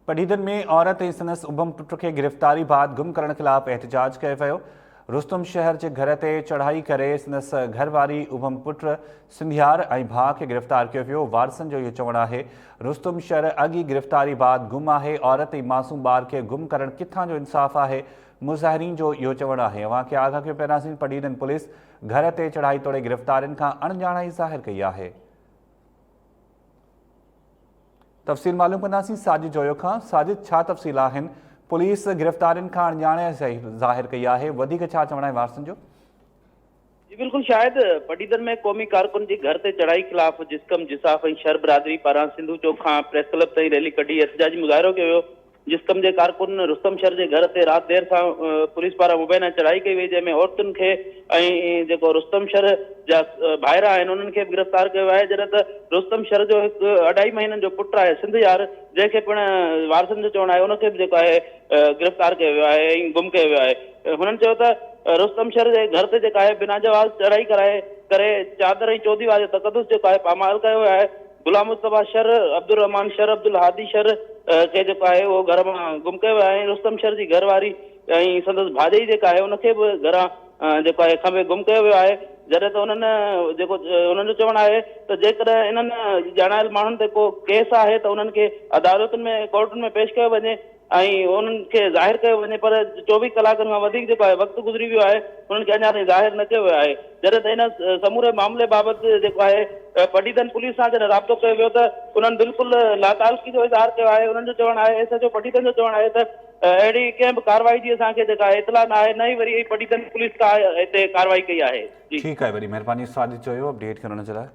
पढ़ीदन में औरत ऐं संदसि उभम पुट खे गिरफ़्तारी बाद गुम करण खिलाफ़ एहतजाज कयो वियो। रुस्तम शहर जे घर ते चढ़ाई करे संदसि घरवारी उभम पुट सिंधियार ऐं भाउ खे गिरफ़्तार कयो वियो। वारसनि जो इहो चवणु आहे रुस्तम शहर अॻी गिरफ़्तारी बाद गुम आहे। औरत ऐं मासूम ॿार खे गुम करण किथां जो इंसाफ़ आहे, मुज़ाहिरीन जो इहो चवणु आहे। अव्हां खे आगाह कयो पहिरियां पढ़ीदन पुलिस घर ते चढ़ाई तोड़े गिरफ़्तारियुनि खां अणॼाणाई ज़ाहिर कई आहे। तफ़सील मालूम कंदासीं साजिद जोयो खां। साजिद, छा तफ़सील आहिनि? पुलिस गिरफ़्तारियुनि खां अणॼाणे ज़ाहिर कई आहे, वधीक छा चवणु आहे वारसनि जो? जी बिल्कुल, शायद पढ़ीदन में क़ौमी कारकुन की घर से चढ़ाई खिलाफ़ जिस्कम जिसाफ़ ऐं शहर बिरादरी पारां सिंधु चौक खां प्रेस क्लब ताईं रैली कढी एहतजाजी मुज़ाहिरो कयो वियो। जिस्कम के कारकुन रुस्तम शहर के घर से रात देर सां पुलिस पारां मुबैना चढ़ाई कई वई, जंहिंमें औरतुनि खे ऐं जेको रुस्तम शहर जा भाइरा आहिनि उन्हनि खे गिरफ़्तार कयो आहे। जॾहिं त रुस्तम शहर जो हिकु 2.5 महीननि जो पुटु आहे सिंधियार, जंहिंखे पिणु वारसनि जो चवणु आहे उनखे बि जेको आहे गिरफ़्तार कयो वियो आहे ऐं गुम कयो वियो आहे। हुननि चयो त रुस्तम शहर जे घर ते जेका आहे बिना जवाज़ चढ़ाई कराए करे चादर ऐं चौदीवार जो तक़दुस जेको आहे पामाल कयो आहे। गुलाम मुस्तफ़ा शहर, अब्दुल रहमान शहर, अब्दुल हादी शहर खे जेको आहे उहो घर मां गुम कयो आहे। रुस्तम शहर जी घरवारी ऐं संदसि भाॼाई जेका आहे उनखे बि घरां जेको आहे खंभे गुम कयो वियो आहे। जॾहिं त उन्हनि जेको उन्हनि जो चवणु आहे त जेकॾहिं इन्हनि ॼाणायल माण्हुनि ते को केस आहे त उन्हनि खे अदालतुनि में कोर्टुनि में पेश कयो वञे ऐं उन्हनि खे ज़ाहिर कयो वञे, पर 24 कलाकनि खां वधीक जेको आहे वक़्तु गुज़री वियो आहे, उन्हनि खे अञा ताईं ज़ाहिर न कयो वियो आहे। जॾहिं त इन समूरे मामले बाबति जेको आहे पढ़ीदन पुलिस सां जॾहिं राब्तो कयो वियो त उन्हनि बिल्कुलु लातालगी जो इज़हार कयो आहे। उन्हनि जो चवणु आहे, एसएचओ पढ़ीदन जो चवणु आहे त अहिड़ी कंहिं बि कार्रवाई जी असांखे जेका आहे इतला न आहे, न ई वरी पढ़ीदन पुलिस का हिते कार्रवाई कई आहे। ठीकु आहे, वरी महिरबानी साजिद जोयो अपडेट करण जे लाइ।